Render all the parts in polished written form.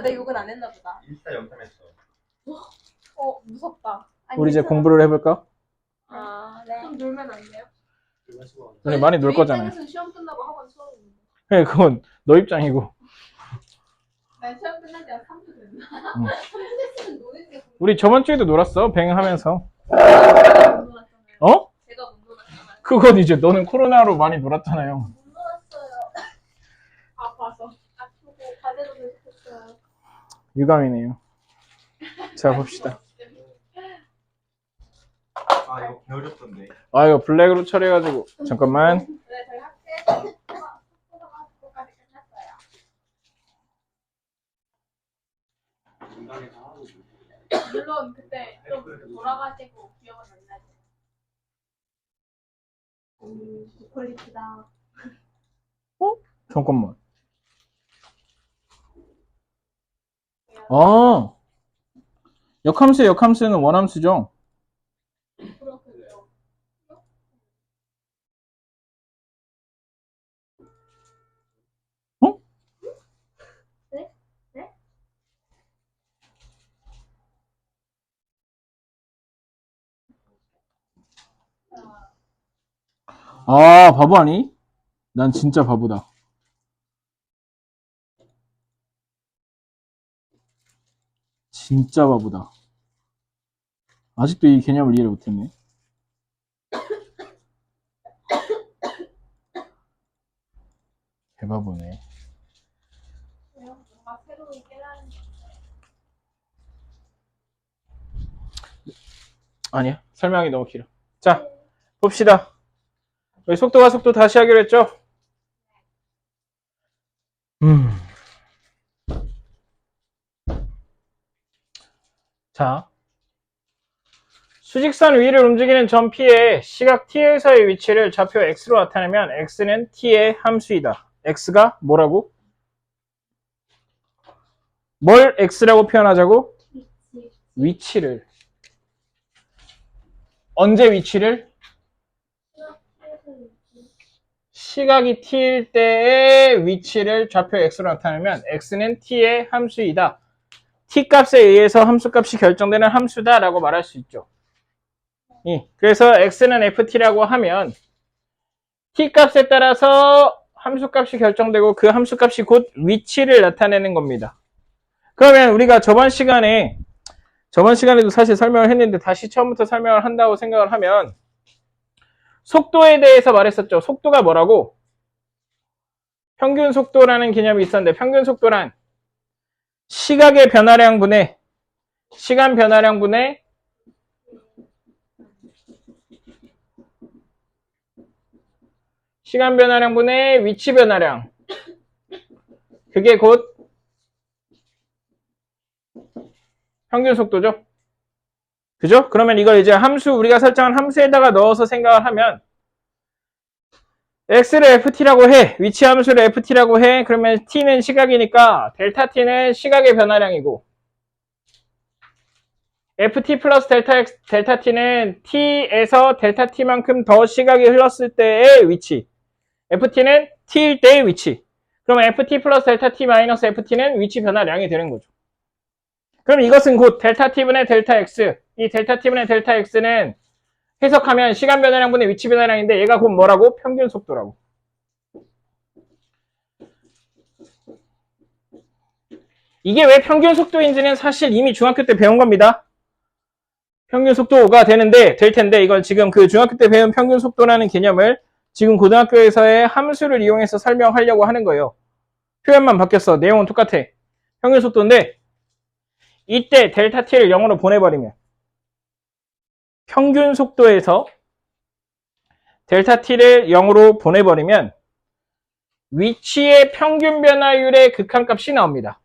내 욕은 안 했나 보다. 인스타 영상했어. 무섭다. 아니, 우리 이제 괜찮아. 공부를 해볼까? 네. 좀 놀면 안 돼요? 우리 많이 놀 거잖아요. 입장에서는 시험 끝나고 학원 처음인데. 그래, 그건 너 입장이고. 난 시험 끝난 지한 3주 됐나? 응. 3주 됐으면 노는 게 우리 저번 주에도 놀았어, 뱅 하면서. 제가 못 놀았잖아요. 어? 제가 못 놀았잖아요. 그건 이제 너는 코로나로 많이 놀았잖아요. 못 놀았어요. 아파서. 아프고 과제도 계속했어요. 유감이네요. 자, 봅시다. 아 이거 배우셨던데. 아, 이거 블랙으로 처리해가지고. 잠깐만. 네, 저희 학교에서 속도까지 끝났어요. 물론 그때 좀 돌아가시고 기억은 안 나죠. 고퀄리티다. 잠깐만. 아, 역함수는 원함수죠? 그렇군요. 어? 네? 네? 아, 바보 아니? 난 진짜 바보다. 진짜 바보다. 아직도 이 개념을 이해를 못했네. 개바보네. 뭔가 새로운 깨달은 아니야. 설명이 너무 길어. 자, 봅시다. 우리 속도가 속도 다시 하기로 했죠? 자, 수직선 위를 움직이는 점 P의 시각 T에서의 위치를 좌표 X로 나타내면 X는 T의 함수이다. X가 뭐라고? 뭘 X라고 표현하자고? 위치를. 언제 위치를? 시각이 T일 때의 위치를 좌표 X로 나타내면 X는 T의 함수이다. T 값에 의해서 함수 값이 결정되는 함수다 라고 말할 수 있죠. 그래서 X는 FT라고 하면 T 값에 따라서 함수 값이 결정되고 그 함수 값이 곧 위치를 나타내는 겁니다. 그러면 우리가 저번 시간에도 사실 설명을 했는데 다시 처음부터 설명을 한다고 생각을 하면 속도에 대해서 말했었죠. 속도가 뭐라고? 평균 속도라는 개념이 있었는데 평균 속도란 시각의 변화량분의 시간 변화량분의 시간 변화량분의 위치 변화량. 그게 곧 평균 속도죠. 그죠? 그러면 이걸 이제 우리가 설정한 함수에다가 넣어서 생각을 하면 x를 ft라고 해. 위치 함수를 ft라고 해. 그러면 t는 시각이니까 델타 t는 시각의 변화량이고 ft 플러스 델타 t는 t에서 델타 t만큼 더 시각이 흘렀을 때의 위치. ft는 t일 때의 위치. 그럼 ft 플러스 델타 t 마이너스 ft는 위치 변화량이 되는 거죠. 그럼 이것은 곧 델타 t분의 델타 x. 이 델타 t분의 델타 x는 해석하면 시간 변화량분의 위치 변화량인데 얘가 곧 뭐라고? 평균 속도라고. 이게 왜 평균 속도인지는 사실 이미 중학교 때 배운 겁니다. 평균 속도가 될 텐데 이건 지금 그 중학교 때 배운 평균 속도라는 개념을 지금 고등학교에서의 함수를 이용해서 설명하려고 하는 거예요. 표현만 바뀌었어. 내용은 똑같아. 평균 속도인데 이때 델타 t를 0으로 보내버리면 평균 속도에서 델타 t를 0으로 보내버리면 위치의 평균 변화율의 극한값이 나옵니다.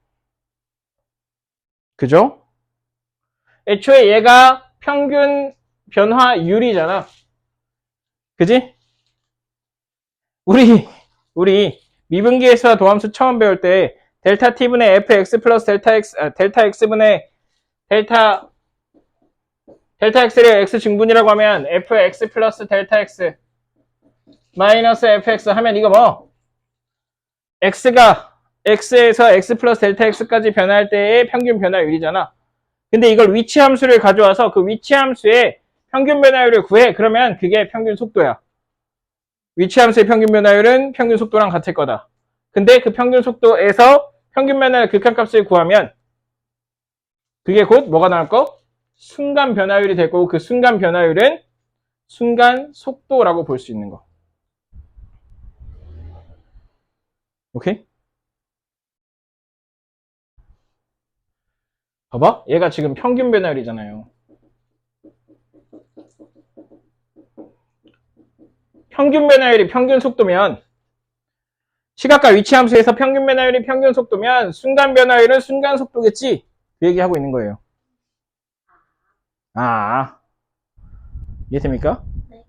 그죠? 애초에 얘가 평균 변화율이잖아. 그지? 우리 미분기에서 도함수 처음 배울 때 델타 t분의 fx 플러스 델타 x분의 델타 x를 x 증분이라고 하면 fx 플러스 델타 x 마이너스 fx 하면 이거 뭐? x가 x에서 x 플러스 델타 x까지 변할 때의 평균 변화율이잖아. 근데 이걸 위치 함수를 가져와서 그 위치 함수의 평균 변화율을 구해. 그러면 그게 평균 속도야. 위치 함수의 평균 변화율은 평균 속도랑 같을 거다. 근데 그 평균 속도에서 평균 변화율 극한값을 구하면 그게 곧 뭐가 나올 거? 순간 변화율이 될 거고 그 순간 변화율은 순간 속도라고 볼 수 있는 거. 오케이? 봐봐. 얘가 지금 평균 변화율이잖아요. 평균 변화율이 평균 속도면 시각과 위치 함수에서 평균 변화율이 평균 속도면 순간 변화율은 순간 속도겠지? 그 얘기하고 있는 거예요. 아, 이해됩니까? 네.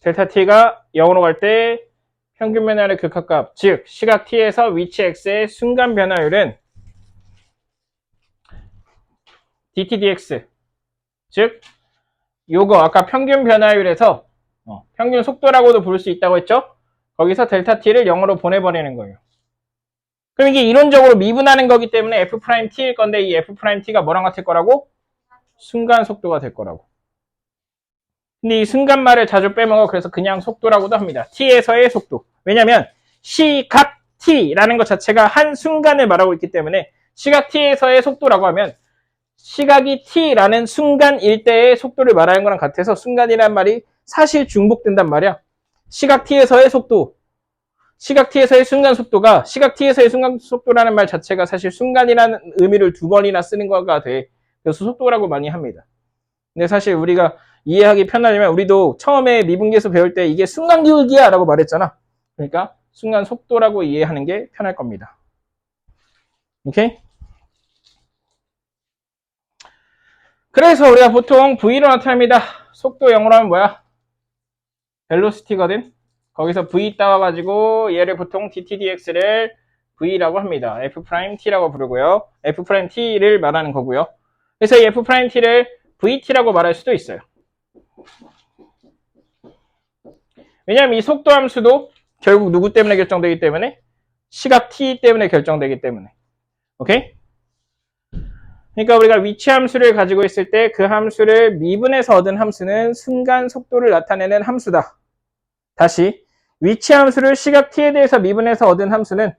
델타 t가 0으로 갈 때 평균 변화율의 극한값, 즉 시각 t에서 위치 x의 순간 변화율은 dt dx, 즉 요거 아까 평균 변화율에서 평균 속도라고도 부를 수 있다고 했죠? 거기서 델타 t를 0으로 보내버리는 거예요. 그럼 이게 이론적으로 미분하는 거기 때문에 f't일 건데 이 f't가 뭐랑 같을 거라고? 순간 속도가 될 거라고. 근데 이 순간말을 자주 빼먹어. 그래서 그냥 속도라고도 합니다. t에서의 속도. 왜냐면 시각 t라는 것 자체가 한 순간을 말하고 있기 때문에 시각 t에서의 속도라고 하면 시각이 t라는 순간일 때의 속도를 말하는 거랑 같아서 순간이란 말이 사실 중복된단 말이야. 시각 t에서의 속도, 시각 t에서의 순간 속도가 시각 t에서의 순간 속도라는 말 자체가 사실 순간이라는 의미를 두 번이나 쓰는 거가 돼. 그래서 속도라고 많이 합니다. 근데 사실 우리가 이해하기 편하려면 우리도 처음에 미분계에서 배울 때 이게 순간 기울기야 라고 말했잖아. 그러니까 순간 속도라고 이해하는 게 편할 겁니다. 오케이? 그래서 우리가 보통 V로 나타냅니다. 속도 0으로 하면 뭐야? 벨로시티거든? 거기서 V 따와가지고 얘를 보통 dt dx를 V라고 합니다. F'T라고 부르고요. F'T를 말하는 거고요. 그래서 이 F'T를 VT라고 말할 수도 있어요. 왜냐하면 이 속도 함수도 결국 누구 때문에 결정되기 때문에 시각 t 때문에 결정되기 때문에. 오케이? 그러니까 우리가 위치 함수를 가지고 있을 때 그 함수를 미분해서 얻은 함수는 순간 속도를 나타내는 함수다. 다시 위치 함수를 시각 t에 대해서 미분해서 얻은 함수는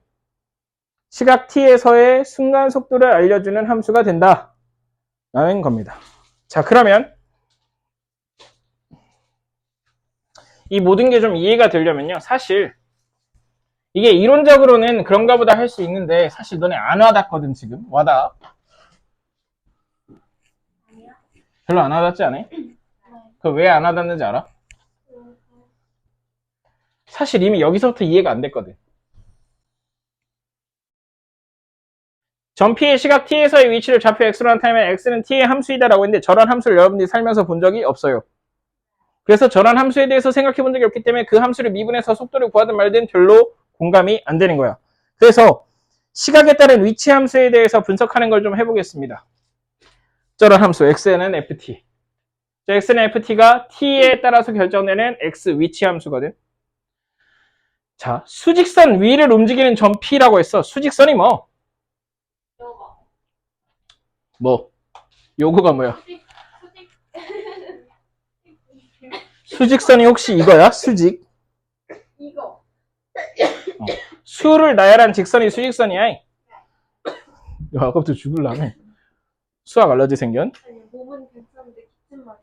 시각 t에서의 순간 속도를 알려주는 함수가 된다 라는 겁니다. 자, 그러면 이 모든 게 좀 이해가 되려면요. 사실 이게 이론적으로는 그런가 보다 할 수 있는데 사실 너네 안 와닿거든 지금. 와닿아? 아니요. 별로 안 와닿지 않아? 그 왜 안 와닿는지 알아? 사실 이미 여기서부터 이해가 안 됐거든. 전 P의 시각 T에서의 위치를 좌표 X로 나타내면 X는 T의 함수이다라고 했는데 저런 함수를 여러분들이 살면서 본 적이 없어요. 그래서 저런 함수에 대해서 생각해 본 적이 없기 때문에 그 함수를 미분해서 속도를 구하든 말든 별로 공감이 안 되는 거야. 그래서 시각에 따른 위치 함수에 대해서 분석하는 걸 좀 해보겠습니다. 저런 함수 X는 FT. X는 FT가 T에 따라서 결정되는 X 위치 함수거든. 자, 수직선 위를 움직이는 점 P라고 했어. 수직선이 뭐? 요거. 뭐? 요거가 뭐야? 수직선이 혹시 이거야? 수직? 이거. 수를 나열한 직선이 수직선이야. 야, 아까부터 죽을라며. 수학 알러지 생견? 아니, 몸은 괜찮은데 기침만.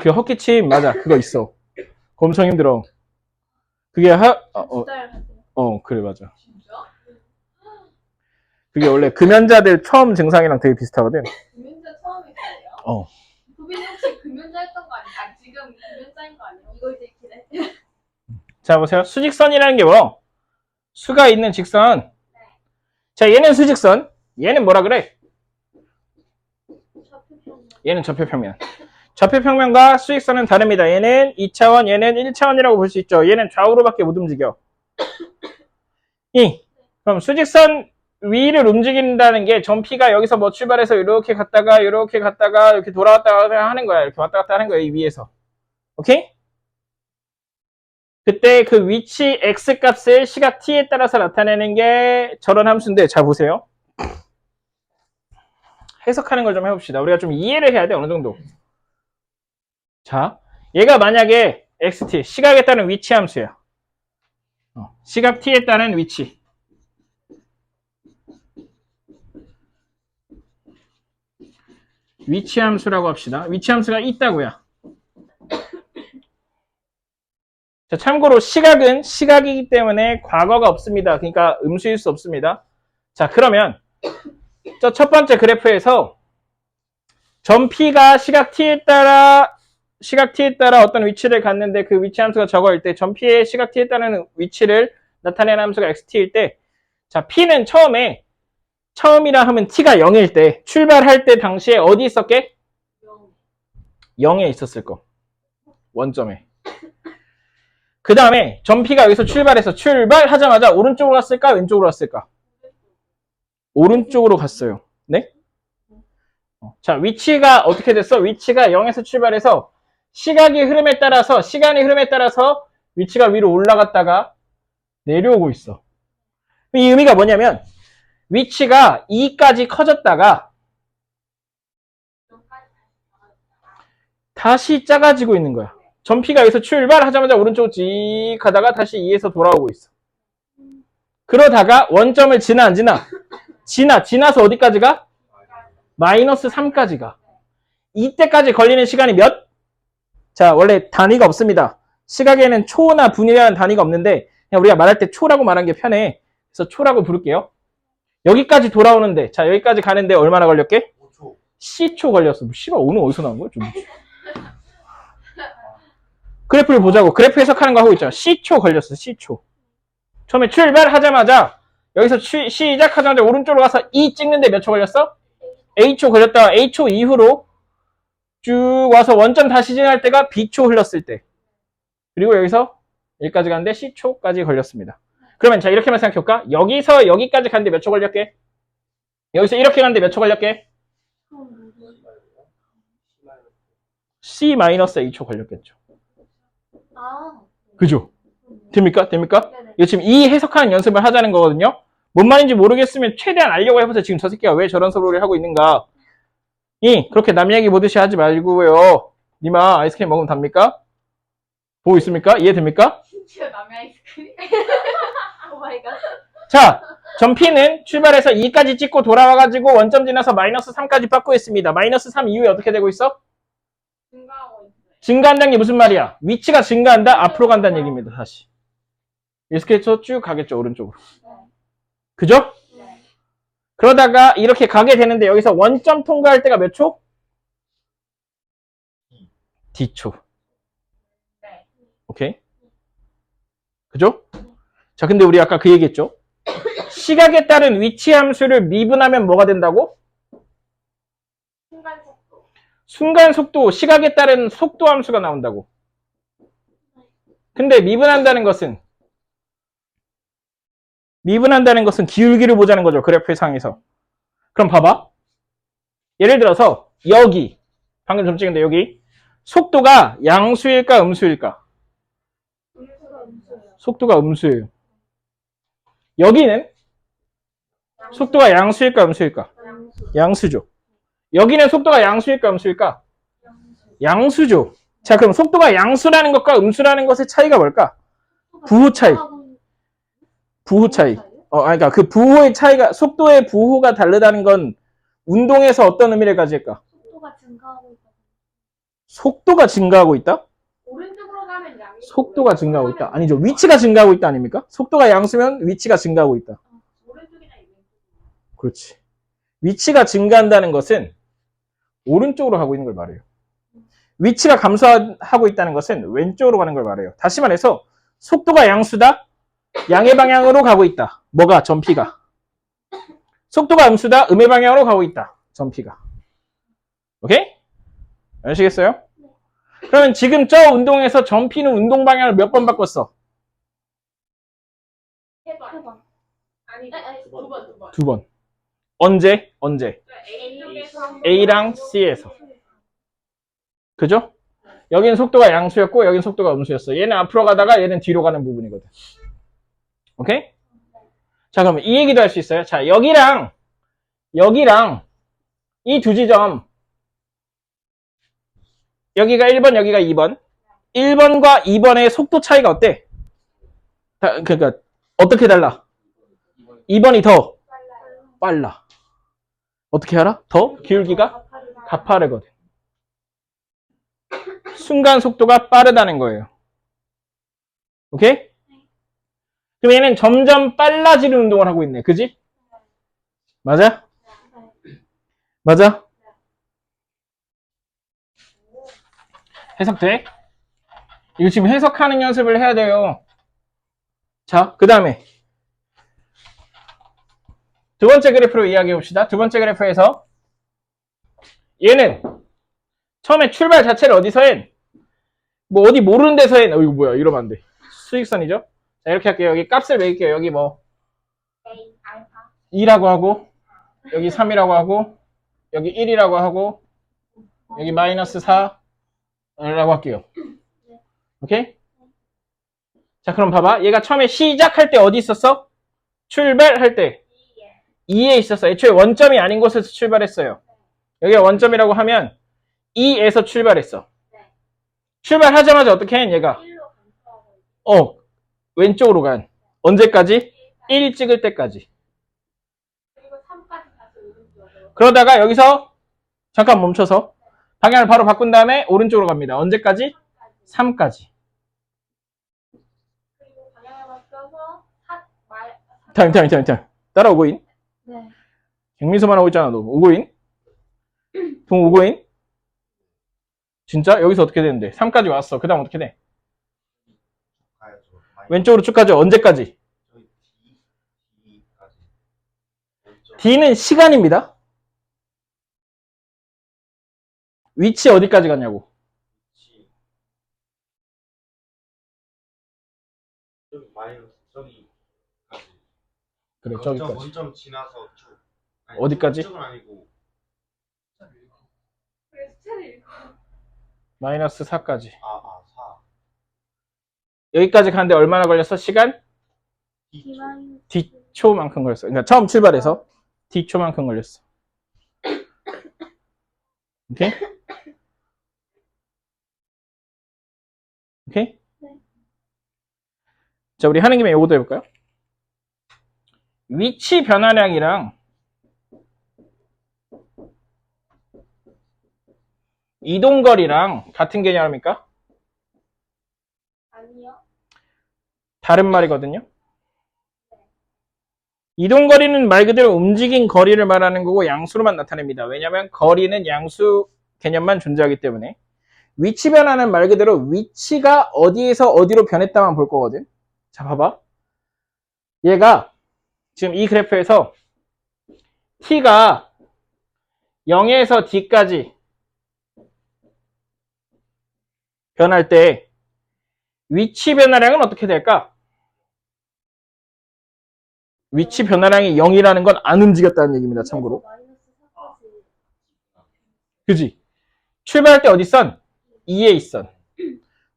그 헛기침 맞아. 그거 있어. 그거 엄청 힘들어. 그게 그래 맞아. 진짜? 그게 원래 금연자들 처음 증상이랑 되게 비슷하거든. 금연자 처음에 그래요? 도빈이 혹시 금연자였던 거 아니야? 아, 지금 금연자인 거 아니야? 이거 이제 기대. 자, 보세요. 수직선이라는 게 뭐? 수가 있는 직선. 자, 얘는 수직선. 얘는 뭐라 그래? 얘는 좌표평면. 좌표평면과 수직선은 다릅니다. 얘는 2차원, 얘는 1차원이라고 볼 수 있죠. 얘는 좌우로밖에 못 움직여. 그럼 수직선 위를 움직인다는 게 전피가 여기서 뭐 출발해서 이렇게 갔다가 이렇게 돌아왔다가 하는 거야. 이렇게 왔다 갔다 하는 거야. 이 위에서. 오케이? 그때 그 위치 x 값을 시각 t에 따라서 나타내는 게 저런 함수인데 잘 보세요. 해석하는 걸 좀 해봅시다. 우리가 좀 이해를 해야 돼. 어느 정도. 자, 얘가 만약에 xt, 시각에 따른 위치 함수야. 시각 t에 따른 위치. 위치 함수라고 합시다. 위치 함수가 있다고요. 자, 참고로 시각은 시각이기 때문에 과거가 없습니다. 그러니까 음수일 수 없습니다. 자, 그러면 저 첫 번째 그래프에서 점 P가 시각 T에 따라 어떤 위치를 갖는데 그 위치 함수가 저거일 때 점 P의 시각 T에 따른 위치를 나타내는 함수가 XT일 때 자, P는 처음이라 하면 T가 0일 때 출발할 때 당시에 어디 있었게? 0에 있었을 거. 원점에. 그 다음에 점 P가 여기서 출발하자마자 오른쪽으로 갔을까? 왼쪽으로 갔을까? 오른쪽으로 갔어요. 네? 자, 위치가 어떻게 됐어? 위치가 0에서 출발해서 시간의 흐름에 따라서 위치가 위로 올라갔다가 내려오고 있어. 이 의미가 뭐냐면 위치가 2까지 커졌다가 다시 작아지고 있는 거야. 점피가 여기서 출발하자마자 오른쪽으로 쭉 가다가 다시 2에서 돌아오고 있어. 그러다가 원점을 지나 안 지나? 지나서 어디까지 가? 마이너스 3까지 가. 이때까지 걸리는 시간이 몇? 자, 원래 단위가 없습니다. 시각에는 초나 분이라는 단위가 없는데 그냥 우리가 말할 때 초라고 말한 게 편해. 그래서 초라고 부를게요. 여기까지 돌아오는데 자, 여기까지 가는데 얼마나 걸렸게? 5초. C초 걸렸어. 뭐 씨발 오늘 어디서 나온 거야? 좀. 그래프를 보자고. 그래프 해석하는 거 하고 있잖아. C초 걸렸어. C초. 처음에 출발하자마자 여기서 시작하자마자 오른쪽으로 가서 E 찍는데 몇 초 걸렸어? A초 걸렸다가 A초 이후로 쭉 와서 원점 다시 지날 때가 B초 흘렀을 때. 그리고 여기서 여기까지 갔는데 C초까지 걸렸습니다. 그러면 자, 이렇게만 생각해볼까? 여기서 여기까지 갔는데 몇 초 걸렸게? 여기서 이렇게 갔는데 몇 초 걸렸게? C-A초 걸렸겠죠. 그죠? 됩니까? 네네. 이거 지금 이 해석하는 연습을 하자는 거거든요. 뭔 말인지 모르겠으면 최대한 알려고 해보세요. 지금 저 새끼가 왜 저런 소리를 하고 있는가. 그렇게 남 얘기 보듯이 하지 말고요. 니마 아이스크림 먹으면 답니까? 보고 있습니까? 이해됩니까? 심지어 남의 아이스크림. 오 마이 갓. 자, 점 P는 출발해서 2까지 찍고 돌아와가지고 원점 지나서 마이너스 3까지 받고 있습니다. 마이너스 3 이후에 어떻게 되고 있어? 증가하고 있어요. 증가한다는 게 무슨 말이야? 위치가 증가한다? 앞으로 간다는 얘기입니다. 다시. 이렇게 해서 쭉 가겠죠. 오른쪽으로. 그죠? 네. 그러다가 이렇게 가게 되는데 여기서 원점 통과할 때가 몇 초? D초. 네. 오케이? 그죠? 자, 근데 우리 아까 그 얘기했죠? 시각에 따른 위치 함수를 미분하면 뭐가 된다고? 순간 속도. 순간 속도, 시각에 따른 속도 함수가 나온다고. 근데 미분한다는 것은 기울기를 보자는 거죠. 그래프상에서. 그럼 봐봐. 예를 들어서 여기, 방금 좀 찍은데 여기 속도가 양수일까 음수일까? 속도가 음수예요. 여기는 속도가 양수일까 음수일까? 양수죠. 여기는 속도가 양수일까 음수일까? 양수죠. 자, 그럼 속도가 양수라는 것과 음수라는 것의 차이가 뭘까? 부호 차이. 부호 차이. 그러니까 그 부호의 차이가, 속도의 부호가 다르다는 건 운동에서 어떤 의미를 가질까? 속도가 증가하고 있다. 속도가 증가하고 있다? 오른쪽으로 가면 양이. 속도가 증가하고 있다. 아니죠. 위치가 증가하고 있다 아닙니까? 속도가 양수면 위치가 증가하고 있다. 오른쪽이나 왼쪽. 그렇지. 위치가 증가한다는 것은 오른쪽으로 가고 있는 걸 말해요. 위치가 감소하고 있다는 것은 왼쪽으로 가는 걸 말해요. 다시 말해서 속도가 양수다. 양의 방향으로 가고 있다. 뭐가? 점 P가. 속도가 음수다. 음의 방향으로 가고 있다. 점 P가. 오케이? 아시겠어요? 그러면 지금 저 운동에서 점 P는 운동 방향을 몇 번 바꿨어? 해봐. 아니, 두 번. 두 번. 언제? A 쪽에서 A랑 C에서. 그죠? 여기는 속도가 양수였고 여기는 속도가 음수였어. 얘는 앞으로 가다가 얘는 뒤로 가는 부분이거든. 오케이? 자, 그러면 이 얘기도 할 수 있어요. 자, 여기랑 이 두 지점, 여기가 1번, 여기가 2번. 1번과 2번의 속도 차이가 어때? 그러니까 어떻게 달라? 2번이 더 빨라. 어떻게 알아? 더 기울기가 가파르거든. 순간 속도가 빠르다는 거예요. 오케이? 그럼 얘는 점점 빨라지는 운동을 하고 있네. 그지? 맞아? 맞아? 해석돼? 이거 지금 해석하는 연습을 해야 돼요. 자, 그 다음에 두 번째 그래프로 이야기해 봅시다. 두 번째 그래프에서 얘는 처음에 출발 자체를 어디서 해? 뭐 어디 모르는 데서 해? 이거 뭐야? 이러면 안 돼. 수직선이죠? 자, 이렇게 할게요. 여기 값을 매길게요. 여기 뭐 2라고 하고 여기 3이라고 하고 여기 1이라고 하고 여기 마이너스 4라고 할게요. 오케이? 자, 그럼 봐봐. 얘가 처음에 시작할 때 어디 있었어? 출발할 때 2에 있었어. 애초에 원점이 아닌 곳에서 출발했어요. 여기가 원점이라고 하면 2에서 출발했어. 출발하자마자 어떻게 해? 얘가 왼쪽으로 간. 언제까지? 1 찍을 때까지. 그리고 3까지 다시 오른쪽으로. 그러다가 여기서 잠깐 멈춰서 방향을 바로 바꾼 다음에 오른쪽으로 갑니다. 언제까지? 3까지. 그리고 방향을 바꿔서 타임. 따라오고인. 네. 백미소만 하고 있잖아, 너. 오고인? 동 오고인? 진짜? 여기서 어떻게 되는데? 3까지 왔어. 그 다음 어떻게 돼? 가야죠. 왼쪽으로 쭉 가죠. 언제까지? 저희 D까지. D는 시간입니다. 위치 어디까지 갔냐고. 저기 마이너스 저기까지. 그래, 저기까지. 원점 지나서 쭉. 아니, 어디까지? 쭉은 아니고. 그래서 수채를 읽고. 마이너스 4까지. 4. 여기까지 가는데 얼마나 걸렸어? 시간? D초만큼 걸렸어. 그러니까 처음 출발해서 D초만큼 걸렸어. 오케이? 오케이? 네. 자, 우리 하는 김에 요것도 해볼까요? 위치 변화량이랑 이동거리랑 같은 개념입니까? 아니요. 다른 말이거든요. 이동거리는 말 그대로 움직인 거리를 말하는 거고 양수로만 나타냅니다. 왜냐하면 거리는 양수 개념만 존재하기 때문에. 위치 변화는 말 그대로 위치가 어디에서 어디로 변했다만 볼 거거든. 자, 봐봐. 얘가 지금 이 그래프에서 t가 0에서 d까지 변할 때 위치 변화량은 어떻게 될까? 위치 변화량이 0이라는 건 안 움직였다는 얘기입니다. 참고로. 그지? 출발할 때 어디 있선? 2에 있선.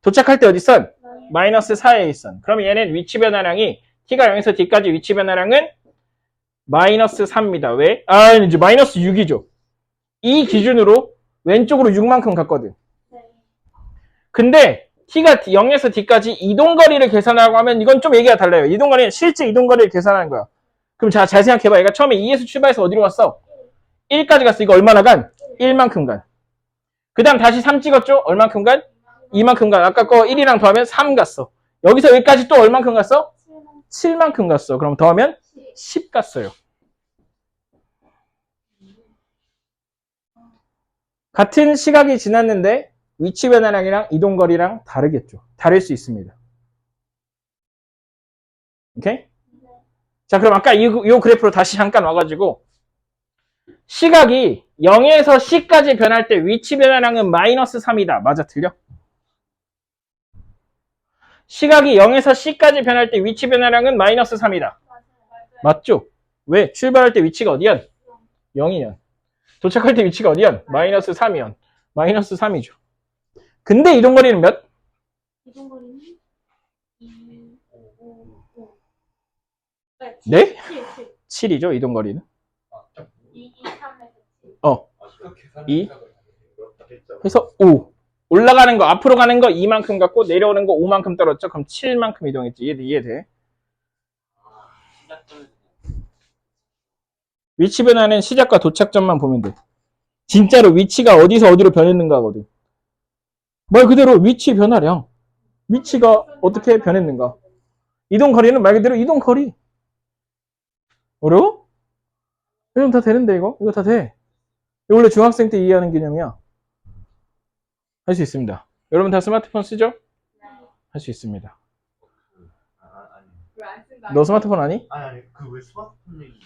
도착할 때 어디 있선? 마이너스 4에 있선. 그럼 얘는 위치 변화량이 t가 0에서 d까지 위치 변화량은 마이너스 3입니다. 왜? 이제 마이너스 6이죠. 이 기준으로 왼쪽으로 6만큼 갔거든. 근데 t가 0에서 d까지 이동거리를 계산하고 하면 이건 좀 얘기가 달라요. 이동거리는 실제 이동거리를 계산하는 거야. 그럼 자, 잘 생각해봐. 얘가 처음에 2에서 출발해서 어디로 갔어? 1까지 갔어. 이거 얼마나 간? 1만큼 간. 그 다음 다시 3 찍었죠? 얼만큼 간? 2만큼 간. 아까 거 1이랑 더하면 3 갔어. 여기서 여기까지 또 얼만큼 갔어? 7만큼 갔어. 그럼 더하면 10 갔어요. 같은 시각이 지났는데 위치 변화량이랑 이동거리랑 다르겠죠. 다를 수 있습니다. 오케이? 자, 그럼 아까 이 그래프로 다시 잠깐 와가지고 시각이 0에서 C까지 변할 때 위치 변화량은 마이너스 3이다. 맞아, 틀려? 시각이 0에서 C까지 변할 때 위치 변화량은 마이너스 3이다. 맞죠? 왜? 출발할 때 위치가 어디야? 0이야. 도착할 때 위치가 어디야? 마이너스 3이야. 마이너스 3이죠. 근데 이동거리는 몇? 이동거리는 2, 5, 5. 네? 7. 7이죠, 이동거리는. 2, 2, 3에서 7. 이. 그래서 5. 올라가는 거, 앞으로 가는 거 2만큼 갖고 내려오는 거 5만큼 떨어졌죠? 그럼 7만큼 이동했지. 이해돼? 위치 변화는 시작과 도착점만 보면 돼. 진짜로 위치가 어디서 어디로 변했는가 하거든. 말 그대로 위치 변화량. 위치가 어떻게 변했는가. 이동 거리는 말 그대로 이동 거리. 어려워? 이건 다 되는데 이거? 이거 다 돼. 이거 원래 중학생 때 이해하는 개념이야. 할 수 있습니다. 여러분 다 스마트폰 쓰죠? 할 수 있습니다. 왜안 쓴다? 너 스마트폰 아니? 아니 그 왜 스마트폰 얘기?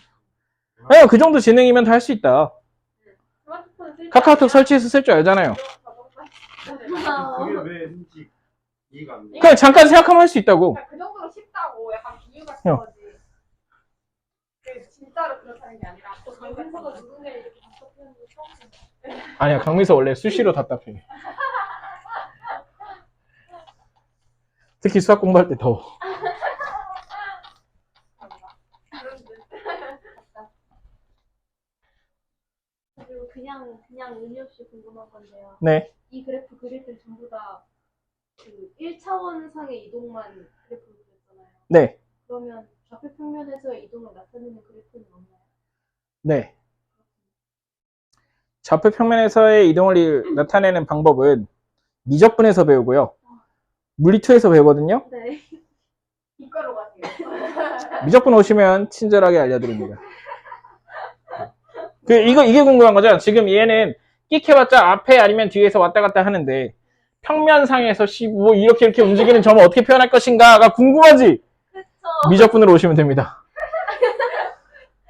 아니, 그 정도 지능이면 다 할 수 있다. 스마트폰 쓸 카카오톡 설치해서 쓸 줄 알잖아요. 그게 왜 인지 이해가 안 돼. 그냥 잠깐 생각하면 할 수 있다고. 그 정도로 쉽다고 약간 비유 같은 형. 거지. 그 진짜로 그렇다는 게 아니라 또 강민서가 누군가 이렇게 답답해하는 거 처음 봤어. 아니야, 강민서 원래 수시로 답답해. 특히 수학 공부할 때 더워. 그리고 그냥 의미 없이 궁금한 건데요. 네. 이 그래프 그릴 때 전부 다 그 1차원상의 이동만 그래프를 그렸잖아요. 네. 그러면 좌표 평면에서의 이동을 나타내는 그래프는 없나요? 네. 좌표 평면에서의 이동을 나타내는 방법은 미적분에서 배우고요. 물리2에서 배우거든요. 네. 이과로 가세요. 미적분 오시면 친절하게 알려드립니다. 이게 궁금한 거죠? 지금 얘는 끽해봤자 앞에 아니면 뒤에서 왔다 갔다 하는데 평면상에서 뭐 이렇게 움직이는 점을 어떻게 표현할 것인가가 궁금하지? 그쵸. 미적분으로 오시면 됩니다.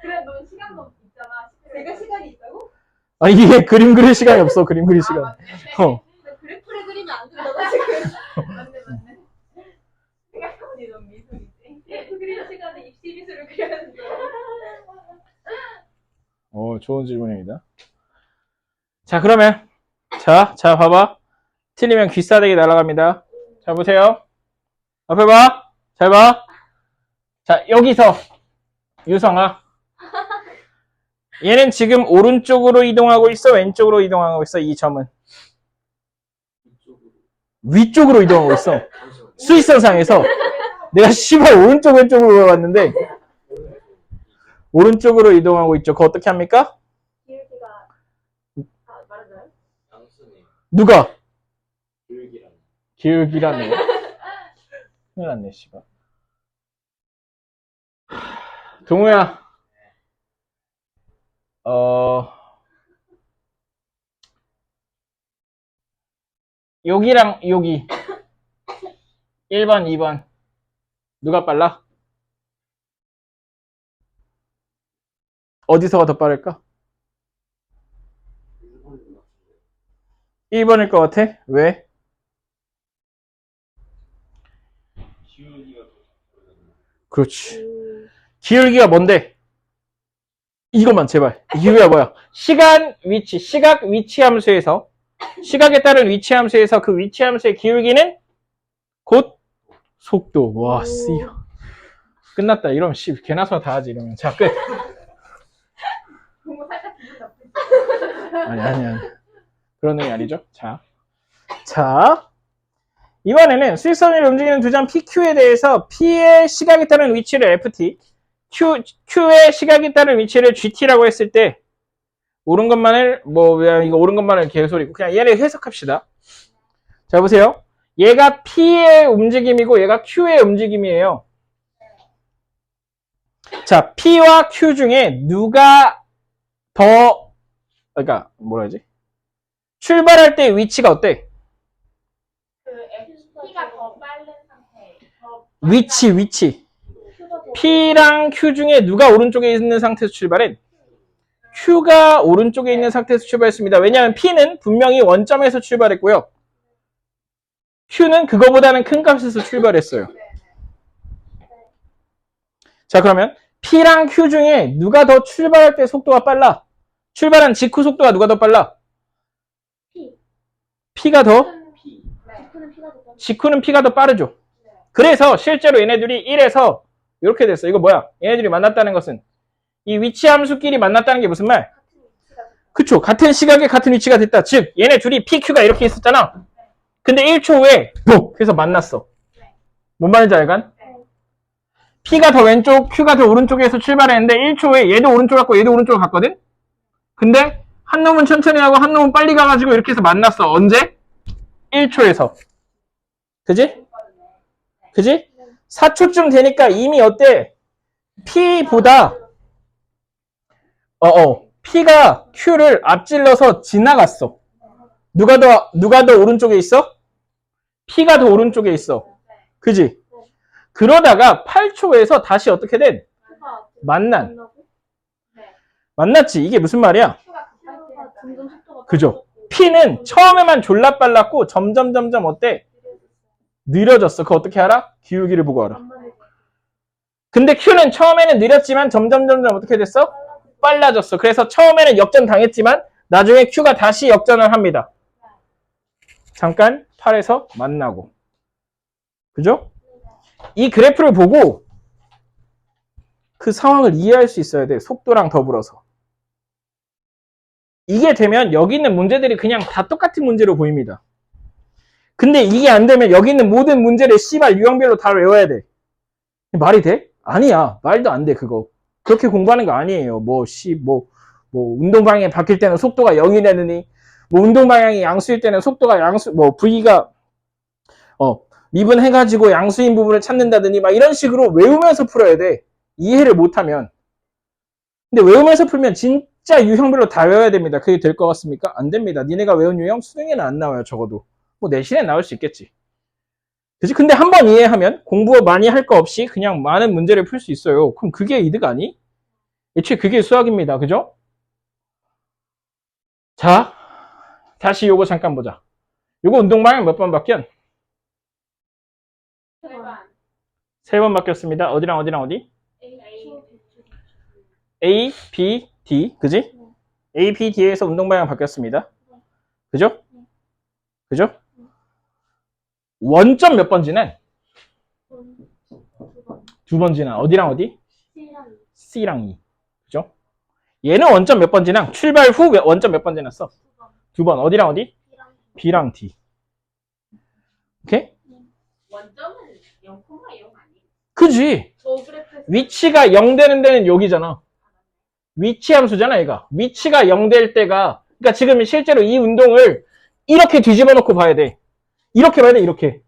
그래 너 시간도 있잖아. 내가 시간이 있다고? 아, 이게 그림 그릴 시간이 없어. 그림 그릴 아 시간. 맞네. 근데 그래프를 그리면 안 된다고 지금. 맞네. 생각해보니 넌 미술이지. 그래프 그리는 시간에 입시 미술을 그려야 된다. 좋은 질문입니다. 자, 그러면 자, 봐봐. 틀리면 귀싸대기 날아갑니다. 자, 보세요. 앞에 봐. 잘 봐. 자, 여기서 유성아. 얘는 지금 오른쪽으로 이동하고 있어? 왼쪽으로 이동하고 있어? 이 점은? 위쪽으로 이동하고 있어. 수익선상에서. 내가 씨발 오른쪽 왼쪽으로 갔는데 오른쪽으로 이동하고 있죠. 그거 어떻게 합니까? 기울기가 말해줘요? 누가? 기울기라네. 큰일 났네, 씨발. 동우야. 여기랑 여기 1번, 2번 누가 빨라? 어디서가 더 빠를까? 1번일 것 같아? 왜? 그렇지. 기울기가 뭔데? 이것만 제발. 기울기가 뭐야? 시간, 위치, 시각, 위치 함수에서 시각에 따른 위치 함수에서 그 위치 함수의 기울기는 곧 속도. 와, 씨. 끝났다. 이러면 씨, 개나 소나 다 하지 이러면. 자, 끝. 공부 살짝 기분 나쁘지. 아니. 그런 의미 아니죠? 자. 이번에는 수익선을 움직이는 두 점 PQ에 대해서 P의 시각에 따른 위치를 FT, Q의 시각에 따른 위치를 GT라고 했을 때 옳은 것만을 이거 옳은 것만을 개소리고 그냥 얘를 해석합시다. 자, 보세요. 얘가 P의 움직임이고 얘가 Q의 움직임이에요. 자, P와 Q 중에 누가 더 그러니까 뭐라 해야지? 출발할 때 위치가 어때? 그 P가 더 빠른 상태. 위치. P랑 Q 중에 누가 오른쪽에 있는 상태에서 출발해? Q가 오른쪽에 있는 상태에서 출발했습니다. 왜냐하면 P는 분명히 원점에서 출발했고요. Q는 그거보다는 큰 값에서 출발했어요. 자, 그러면 P랑 Q 중에 누가 더 출발할 때 속도가 빨라? 출발한 직후 속도가 누가 더 빨라? P. P가 더? P. 네. 직후는 P가 더 빠르. 직후는 P가 더 빠르죠. 그래서 실제로 얘네들이 1에서 이렇게 됐어. 이거 뭐야? 얘네들이 만났다는 것은 이 위치 함수끼리 만났다는 게 무슨 말? 같은 위치가 됐다. 그쵸. 같은 시각에 같은 위치가 됐다. 즉 얘네 둘이 PQ가 이렇게 있었잖아. 근데 1초 후에 ปุ๊! 해서 만났어. 뭔 말인지 알간? P가 더 왼쪽, Q가 더 오른쪽에서 출발했는데 1초 후에 얘도 오른쪽 갔고 얘도 오른쪽 갔거든? 근데 한 놈은 천천히 하고 한 놈은 빨리 가가지고 이렇게 해서 만났어. 언제? 1초에서. 그지? 그지? 4초쯤 되니까 이미 어때? P보다 P가 Q를 앞질러서 지나갔어. 누가 더 오른쪽에 있어? P가 더 오른쪽에 있어. 그지? 그러다가 8초에서 다시 어떻게 된? Q가 만난. 만나고 만났지. 이게 무슨 말이야? Q가 급할 Q가 때 점점 속도가 그죠? 빨라졌고 P는 처음에만 졸라 빨랐고 점점 어때? 느려졌어. 그거 어떻게 알아? 기울기를 보고 알아. 근데 Q는 처음에는 느렸지만 점점 어떻게 됐어? 빨라졌어. 그래서 처음에는 역전 당했지만 나중에 Q가 다시 역전을 합니다. 잠깐 8에서 만나고. 그죠? 이 그래프를 보고 그 상황을 이해할 수 있어야 돼. 속도랑 더불어서. 이게 되면 여기 있는 문제들이 그냥 다 똑같은 문제로 보입니다. 근데 이게 안 되면 여기 있는 모든 문제를 씨발 유형별로 다 외워야 돼. 말이 돼? 아니야. 말도 안 돼, 그거. 그렇게 공부하는 거 아니에요. 뭐 운동 방향이 바뀔 때는 속도가 0이 되느니, 뭐 운동 방향이 양수일 때는 속도가 V가, 미분해가지고 양수인 부분을 찾는다더니, 막 이런 식으로 외우면서 풀어야 돼. 이해를 못하면. 근데 외우면서 풀면 진짜 유형별로 다 외워야 됩니다. 그게 될 것 같습니까? 안 됩니다. 니네가 외운 유형 수능에는 안 나와요, 적어도. 뭐 내신에 나올 수 있겠지. 그치? 근데 한 번 이해하면 공부 많이 할 거 없이 그냥 많은 문제를 풀 수 있어요. 그럼 그게 이득 아니? 애초에 그게 수학입니다. 그죠? 자, 다시 요거 잠깐 보자. 요거 운동 방향 몇 번 바뀌었? 세 번 바뀌었습니다. 어디랑 어디? A, B, D. 그지? A, B, D에서 운동 방향 바뀌었습니다. 그죠? 그죠? 원점 몇 번 지난? 두 번 지난. 어디랑 어디? C랑 E. 그죠? 얘는 원점 몇 번 지난? 출발 후 원점 몇 번 지났어? 두 번. 어디랑 어디? B랑 D. 오케이? 원점은 0,0 아니에요? 그지? 저 그래프에서 위치가 0 되는 데는 여기잖아. 위치 함수잖아, 얘가. 위치가 0 될 때가, 그러니까 지금 실제로 이 운동을 이렇게 뒤집어 놓고 봐야 돼. 이렇게 봐야 돼, 이렇게.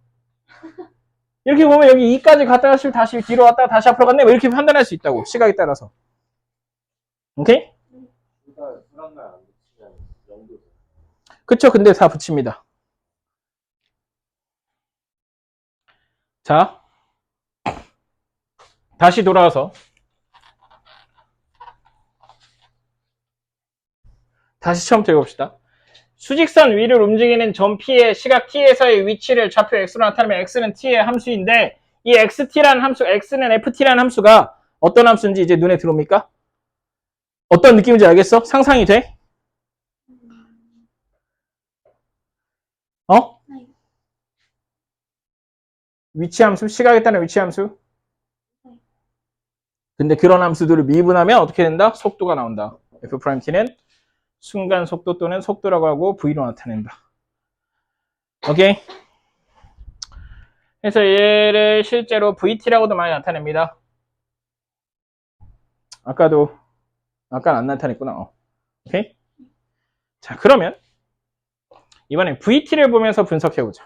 이렇게 보면 여기 2까지 갔다가 다시 뒤로 왔다가 다시 앞으로 갔네. 뭐 이렇게 판단할 수 있다고. 시각에 따라서. 오케이? 그쵸, 근데 다 붙입니다. 자. 다시 돌아와서. 다시 처음부터 읽어봅시다. 수직선 위를 움직이는 점 P의 시각 T에서의 위치를 좌표 X로 나타내면 X는 T의 함수인데 이 XT라는 함수, X는 FT라는 함수가 어떤 함수인지 이제 눈에 들어옵니까? 어떤 느낌인지 알겠어? 상상이 돼? 위치 함수, 시각에 따른 위치 함수. 근데 그런 함수들을 미분하면 어떻게 된다? 속도가 나온다. F'T는 순간 속도 또는 속도라고 하고 V로 나타낸다. 오케이? 그래서 얘를 실제로 VT라고도 많이 나타냅니다. 아까는 안 나타냈구나. 오케이? 자, 그러면 이번엔 VT를 보면서 분석해보자.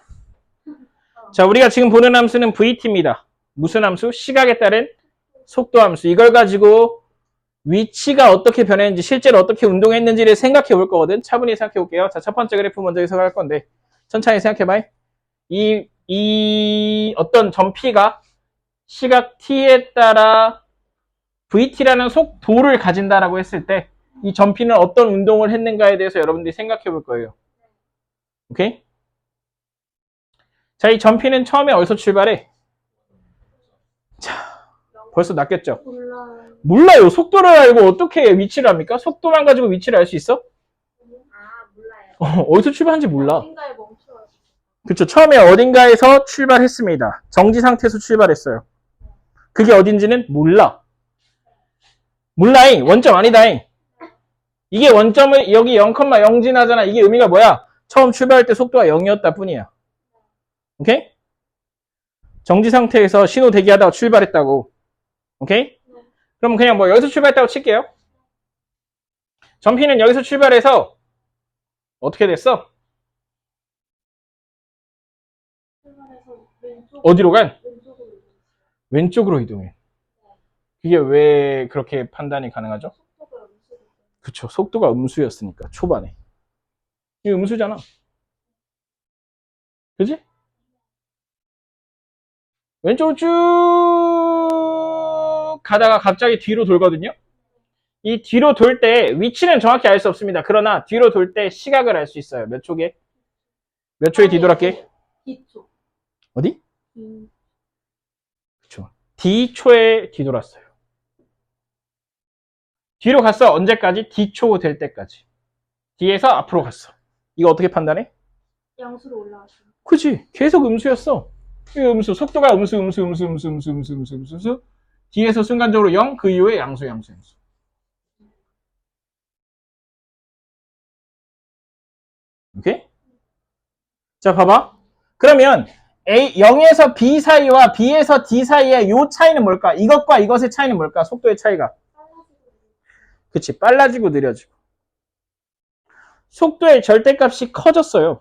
자, 우리가 지금 보는 함수는 VT입니다. 무슨 함수? 시각에 따른 속도 함수. 이걸 가지고 위치가 어떻게 변했는지, 실제로 어떻게 운동했는지를 생각해 볼 거거든. 차분히 생각해 볼게요. 자, 첫 번째 그래프 먼저 해석할 건데, 천천히 생각해 봐요. 이 어떤 점 P가 시각 T에 따라 VT라는 속도를 가진다라고 했을 때, 이 점 P는 어떤 운동을 했는가에 대해서 여러분들이 생각해 볼 거예요. 오케이? 자, 이 점 P는 처음에 어디서 출발해? 자, 벌써 낚였죠? 몰라요. 몰라요. 속도를 알고 어떻게 위치를 합니까? 속도만 가지고 위치를 알 수 있어? 몰라요. 어디서 출발한지 몰라. 어딘가에 멈춰요. 그쵸. 처음에 어딘가에서 출발했습니다. 정지 상태에서 출발했어요. 그게 어딘지는 몰라. 몰라잉. 원점 아니다잉. 이게 원점을 여기 0,0 지나잖아. 이게 의미가 뭐야? 처음 출발할 때 속도가 0이었다 뿐이야. 오케이? 정지 상태에서 신호 대기하다가 출발했다고. 오케이? 그럼 그냥 뭐 여기서 출발했다고 칠게요. 전피는 여기서 출발해서 어떻게 됐어? 출발해서 왼쪽, 어디로 간? 왼쪽으로 이동했어요. 왼쪽으로 이동해. 이게 왜 그렇게 판단이 가능하죠? 속도가 음수기 그쵸. 속도가 음수였으니까 초반에. 이거 음수잖아. 그지? 왼쪽으로 쭉 가다가 갑자기 뒤로 돌거든요. 이 뒤로 돌 때 위치는 정확히 알 수 없습니다. 그러나 뒤로 돌 때 시각을 알 수 있어요. 몇 초게? 몇 초에 뒤돌았게? D초. 어디? D. 그쵸. D초에 뒤돌았어요. 뒤로 갔어. 언제까지? D초 될 때까지. D에서 앞으로 갔어. 이거 어떻게 판단해? 양수로 올라왔어요. 그치. 계속 음수였어. 이 음수. 속도가 음수. D에서 순간적으로 0, 그 이후에 양수. 오케이? 자, 봐봐. 그러면 A, 0에서 B 사이와 B에서 D 사이의 요 차이는 뭘까? 이것과 이것의 차이는 뭘까? 속도의 차이가. 그치. 빨라지고 느려지고. 속도의 절대값이 커졌어요.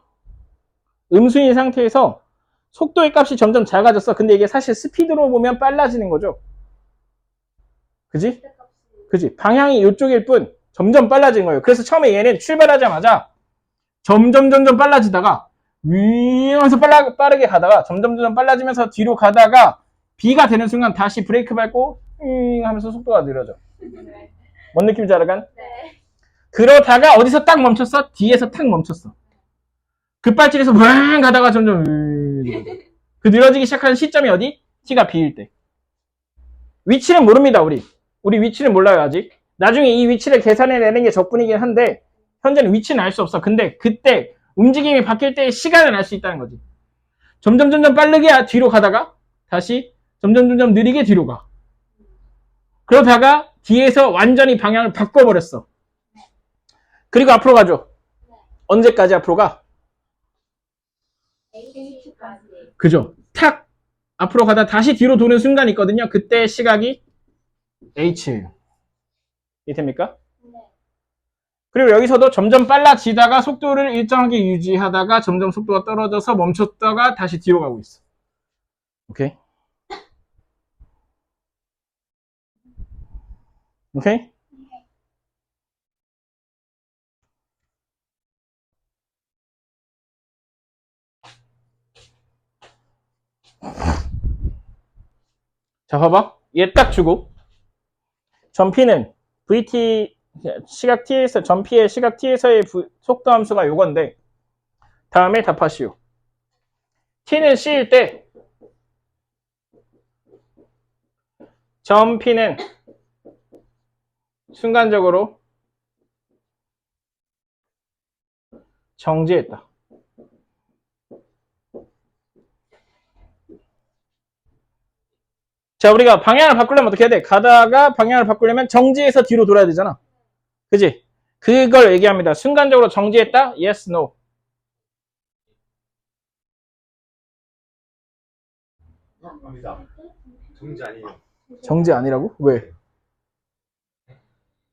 음수인 상태에서 속도의 값이 점점 작아졌어. 근데 이게 사실 스피드로 보면 빨라지는 거죠. 그지? 그지? 방향이 이쪽일 뿐 점점 빨라진 거예요. 그래서 처음에 얘는 출발하자마자 점점 빨라지다가 위에서 빠르게 가다가 점점 빨라지면서 뒤로 가다가 B가 되는 순간 다시 브레이크 밟고 하면서 속도가 느려져. 뭔 느낌인지 알아간? 네. 그러다가 어디서 딱 멈췄어? D에서 탁 멈췄어. 급발진해서 왱 가다가 점점 그 늘어지기 시작하는 시점이 어디? T가 B일 때. 위치는 모릅니다. 우리 위치는 몰라요 아직. 나중에 이 위치를 계산해내는 게 적분이긴 한데 현재는 위치는 알 수 없어. 근데 그때 움직임이 바뀔 때의 시간을 알 수 있다는 거지. 점점 빠르게 뒤로 가다가 다시 점점 느리게 뒤로 가. 그러다가 뒤에서 완전히 방향을 바꿔버렸어. 그리고 앞으로 가죠. 언제까지 앞으로 가? H까지. 그죠? 탁! 앞으로 가다 다시 뒤로 도는 순간이 있거든요. 그때 시각이 H예요. 이해됩니까? 네. 그리고 여기서도 점점 빨라지다가 속도를 일정하게 유지하다가 점점 속도가 떨어져서 멈췄다가 다시 뒤로 가고 있어. 오케이? 오케이? 자, 봐봐. 얘 딱 주고 전피는 VT 시각 T에서 전피의 시각 T에서의 속도 함수가 요건데 다음에 답하시오. T는 C일 때 전피는 순간적으로 정지했다. 자, 우리가 방향을 바꾸려면 어떻게 해야 돼? 가다가 방향을 바꾸려면 정지해서 뒤로 돌아야 되잖아. 그지? 그걸 얘기합니다. 순간적으로 정지했다? Yes, no. 아니다. 정지 아니에요. 정지 아니라고? 왜?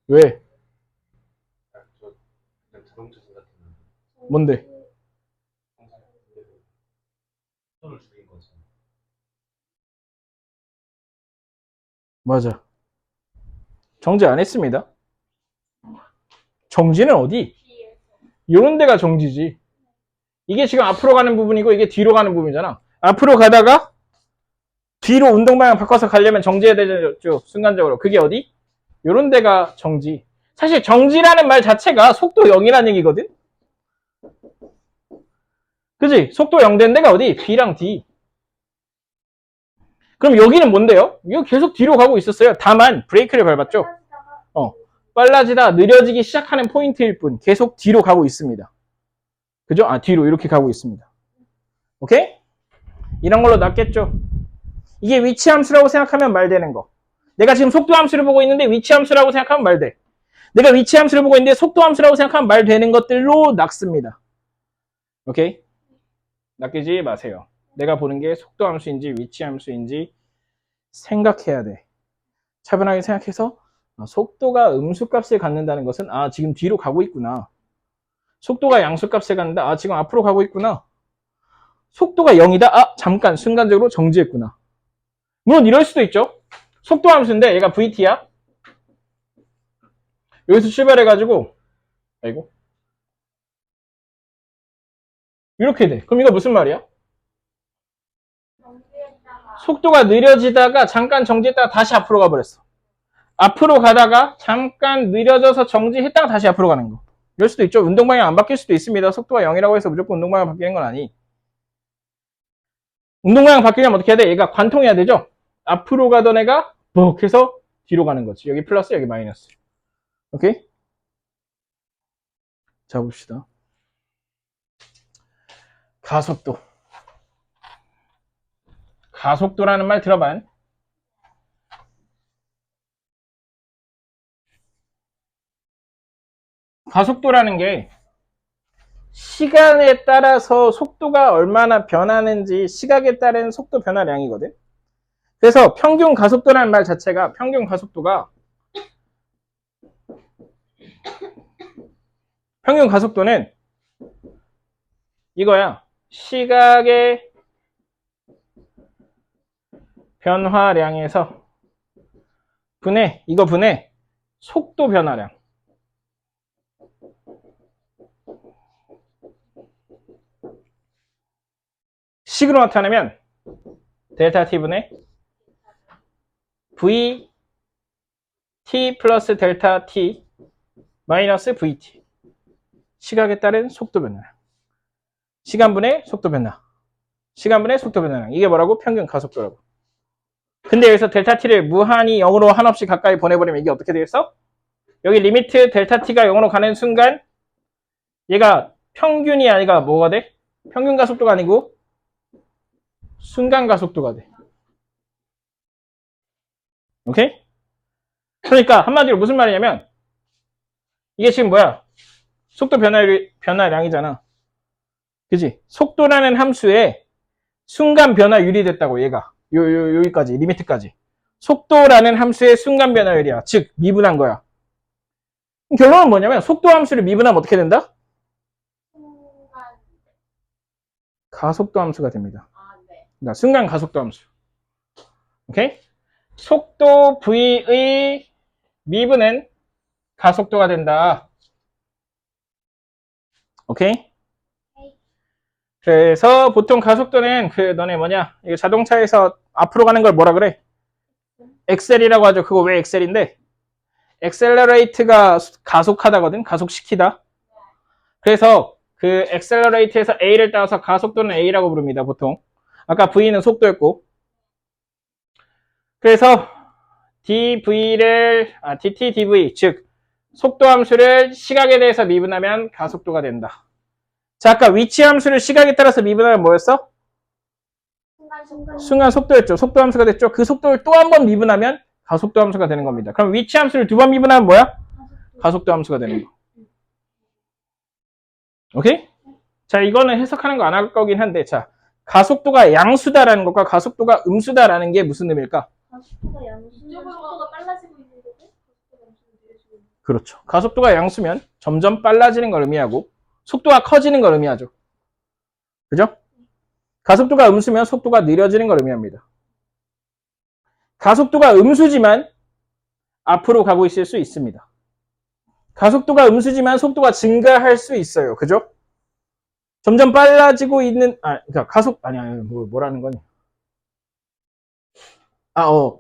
왜? 저 그냥 자동차 생각했는데 뭔데? 손을 죽인 거지. 맞아. 정지 안 했습니다. 정지는 어디? 요런 데가 정지지. 이게 지금 앞으로 가는 부분이고 이게 뒤로 가는 부분이잖아. 앞으로 가다가 뒤로 운동 방향 바꿔서 가려면 정지해야 되죠. 순간적으로. 그게 어디? 요런 데가 정지. 사실 정지라는 말 자체가 속도 0이라는 얘기거든? 그지? 속도 0 된 데가 어디? B랑 D. 그럼 여기는 뭔데요? 이거 계속 뒤로 가고 있었어요. 다만 브레이크를 밟았죠. 빨라지다 느려지기 시작하는 포인트일 뿐 계속 뒤로 가고 있습니다. 그죠? 뒤로 이렇게 가고 있습니다. 오케이? 이런 걸로 낫겠죠. 이게 위치 함수라고 생각하면 말 되는 거. 내가 지금 속도 함수를 보고 있는데 위치 함수라고 생각하면 말 돼. 내가 위치 함수를 보고 있는데 속도 함수라고 생각하면 말 되는 것들로 낚습니다. 오케이? 낚이지 마세요. 내가 보는 게 속도 함수인지 위치 함수인지 생각해야 돼. 차분하게 생각해서 속도가 음수값을 갖는다는 것은 지금 뒤로 가고 있구나. 속도가 양수값을 갖는다. 지금 앞으로 가고 있구나. 속도가 0이다. 잠깐 순간적으로 정지했구나. 물론 이럴 수도 있죠. 속도 함수인데 얘가 VT야. 여기서 출발해가지고 이렇게 돼. 그럼 이거 무슨 말이야? 속도가 느려지다가 잠깐 정지했다가 다시 앞으로 가버렸어. 앞으로 가다가 잠깐 느려져서 정지했다가 다시 앞으로 가는 거. 이럴 수도 있죠. 운동 방향 안 바뀔 수도 있습니다. 속도가 0이라고 해서 무조건 운동 방향 바뀌는 건 아니. 운동 방향 바뀌려면 어떻게 해야 돼? 얘가 관통해야 되죠? 앞으로 가던 애가 뻑 해서 뒤로 가는 거지. 여기 플러스, 여기 마이너스. 오케이? 자, 봅시다. 가속도. 가속도라는 말 들어봐요. 가속도라는 게 시간에 따라서 속도가 얼마나 변하는지 시각에 따른 속도 변화량이거든. 그래서 평균 가속도라는 말 자체가 평균 가속도는 이거야. 시각의 변화량에서 분해 속도 변화량. 식으로 나타내면 델타 t분의 v t 플러스 델타 t 마이너스 vt. 시각에 따른 속도 변화량. 시간분의 속도 변화. 시간분의 속도 변화량. 이게 뭐라고? 평균 가속도라고. 근데 여기서 델타 t를 무한히 0으로 한없이 가까이 보내버리면 이게 어떻게 되겠어? 여기 리미트 델타 t가 0으로 가는 순간 얘가 평균이 아니라 뭐가 돼? 평균 가속도가 아니고 순간 가속도가 돼. 오케이? 그러니까 한마디로 무슨 말이냐면 이게 지금 뭐야? 속도 변화량이잖아. 그지? 속도라는 함수에 순간 변화율이 됐다고 얘가. 여기까지 리미트까지. 속도라는 함수의 순간 변화율이야. 즉 미분한 거야. 결론은 뭐냐면 속도 함수를 미분하면 어떻게 된다? 가속도 함수가 됩니다. 네. 그러니까 순간 가속도 함수. 오케이? 속도 v의 미분은 가속도가 된다. 오케이? 그래서 보통 가속도는 너네 이거 자동차에서 앞으로 가는 걸 뭐라 그래? 엑셀이라고 하죠. 그거 왜 엑셀인데? 엑셀러레이트가 가속하다거든. 가속시키다. 그래서 그 엑셀러레이트에서 A를 따라서 가속도는 A라고 부릅니다. 보통. 아까 V는 속도였고. 그래서 dt, dv 즉 속도 함수를 시각에 대해서 미분하면 가속도가 된다. 자, 아까 위치 함수를 시각에 따라서 미분하면 뭐였어? 순간 속도였죠. 속도 함수가 됐죠. 그 속도를 또 한 번 미분하면 가속도 함수가 되는 겁니다. 그럼 위치 함수를 두 번 미분하면 뭐야? 가속도 함수가 되는 거. 오케이? 자, 이거는 해석하는 거 안 할 거긴 한데, 자, 가속도가 양수다라는 것과 가속도가 음수다라는 게 무슨 의미일까? 가속도가 양수면 속도가 빨라지고 있는 거고 가속도가 양수면 느려지고 있는 거고. 그렇죠. 가속도가 양수면 점점 빨라지는 걸 의미하고 속도가 커지는 걸 의미하죠. 그죠? 가속도가 음수면 속도가 느려지는 걸 의미합니다. 가속도가 음수지만 앞으로 가고 있을 수 있습니다. 가속도가 음수지만 속도가 증가할 수 있어요. 그죠? 점점 빨라지고 있는, 그러니까 뭐라는 거니?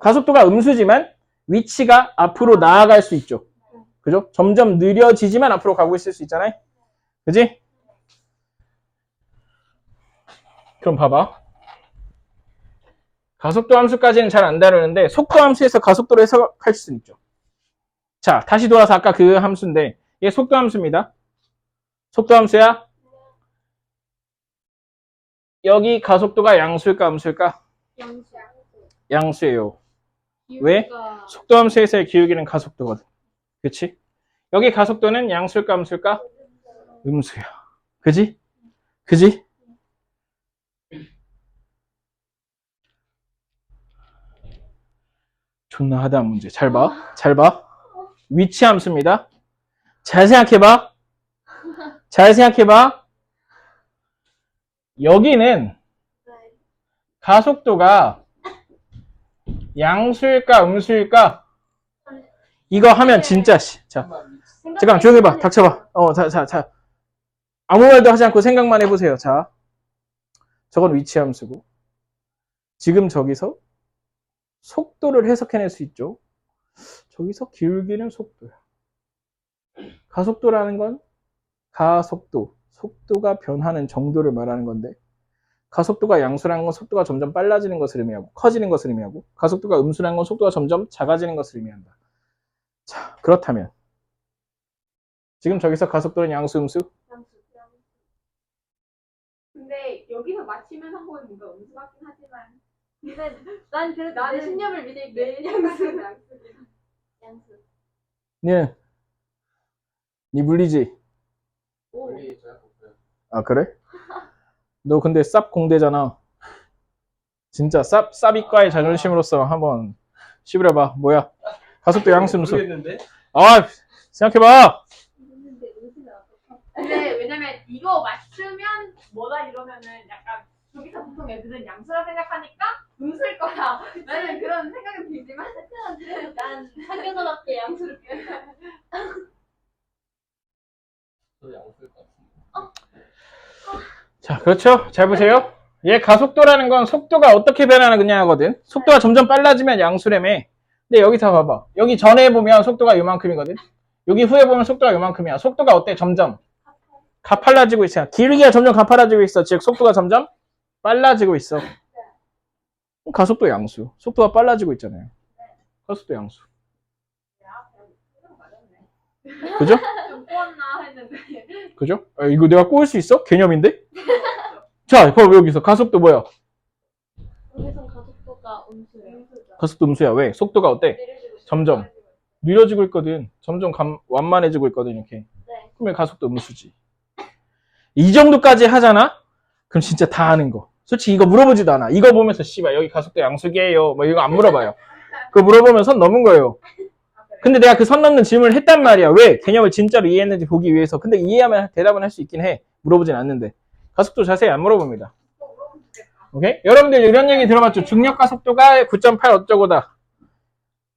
가속도가 음수지만 위치가 앞으로 나아갈 수 있죠. 그죠? 점점 느려지지만 앞으로 가고 있을 수 있잖아요. 그지? 그럼 봐봐. 가속도 함수까지는 잘 안 다루는데 속도 함수에서 가속도를 해석할 수는 있죠. 자, 다시 돌아서 아까 그 함수인데 이게 속도 함수입니다. 속도 함수야. 여기 가속도가 양수일까 음수일까? 양수예요. 왜? 속도 함수에서의 기울기는 가속도거든. 그치? 여기 가속도는 양수일까 음수일까? 음수야. 그지? 그지? 존나 하다한 문제. 잘 봐. 잘 봐. 위치 함수입니다. 잘 생각해봐. 잘 생각해봐. 여기는 가속도가 양수일까 음수일까? 이거 하면 진짜 자, 잠깐 조용히 해봐. 닥쳐봐. 자. 아무 말도 하지 않고 생각만 해보세요. 자, 저건 위치 함수고 지금 저기서 속도를 해석해낼 수 있죠. 저기서 기울기는 속도야. 가속도라는 건 가속도, 속도가 변하는 정도를 말하는 건데 가속도가 양수라는 건 속도가 점점 빨라지는 것을 의미하고 커지는 것을 의미하고 가속도가 음수라는 건 속도가 점점 작아지는 것을 의미한다. 자, 그렇다면 지금 저기서 가속도는 양수, 음수? 근데 여기서 맞히면 한 건 뭔가 음수 같긴 하지만 근데 난 그래도 나는 내 신념을 믿을게. 양수. 양수. 네 물리지? 오. 아, 그래? 너 근데 쌉 공대잖아. 진짜 쌉이과의 자존심으로서 한번 씹으려봐. 뭐야? 가속도 양수, 음수. 모르겠는데? 아, 생각해봐. 근데 왜냐면 이거 맞추면 뭐다 이러면은 약간 저기서 보통 애들은 양수라 생각하니까 음수일 거야. 나는 그런 생각이 들지만 난 학교서답게 양수를 빼. 저 양수일 것 같은데. 자, 그렇죠? 잘 보세요. 얘 가속도라는 건 속도가 어떻게 변하느냐 하거든. 속도가 점점 빨라지면 양수라며. 근데 여기 다 봐봐. 여기 전에 보면 속도가 요만큼이거든. 여기 후에 보면 속도가 요만큼이야. 속도가 어때? 점점 가팔라지고 있어. 기울기가 점점 가팔라지고 있어. 즉 속도가 점점 빨라지고 있어. 가속도 양수. 속도가 빨라지고 있잖아요. 가속도 양수. 그죠? 좀 꼬았나 했는데 그죠? 아, 이거 내가 꼬을 수 있어? 개념인데? 자, 봐봐 여기서 가속도 뭐야? 여기선 가속도가 음수예요. 가속도 음수야. 왜? 속도가 어때? 내려지고 있어요. 점점 느려지고 있거든. 점점 완만해지고 있거든 이렇게. 네. 그러면 가속도 음수지. 이 정도까지 하잖아? 그럼 진짜 다 아는 거. 솔직히 이거 물어보지도 않아. 이거 보면서 씨발 여기 가속도 양수기예요. 뭐 이거 안 물어봐요. 그거 물어보면 선 넘은 거예요. 근데 내가 그 선 넘는 질문을 했단 말이야. 왜? 개념을 진짜로 이해했는지 보기 위해서. 근데 이해하면 대답은 할 수 있긴 해. 물어보진 않는데. 가속도 자세히 안 물어봅니다. 오케이? 여러분들 이런 얘기 들어봤죠? 중력가속도가 9.8 어쩌고다.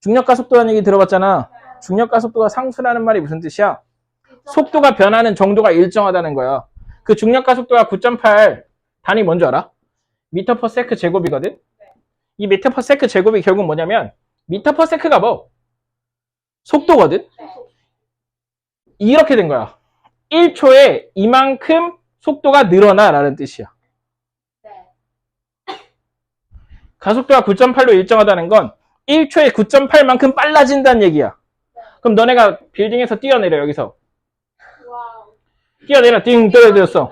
중력가속도라는 얘기 들어봤잖아. 중력가속도가 상수라는 말이 무슨 뜻이야? 속도가 변하는 정도가 일정하다는 거야. 그 중력가속도가 9.8 단위 뭔지 알아? 미터 퍼 세크 제곱이거든? 이 미터 퍼 세크 제곱이 결국 뭐냐면 미터 퍼 세크가 뭐? 속도거든? 이렇게 된 거야. 1초에 이만큼 속도가 늘어나 라는 뜻이야. 가속도가 9.8로 일정하다는 건 1초에 9.8만큼 빨라진다는 얘기야. 그럼 너네가 빌딩에서 뛰어내려 여기서. 와우. 뛰어내려 띵 떨어졌어.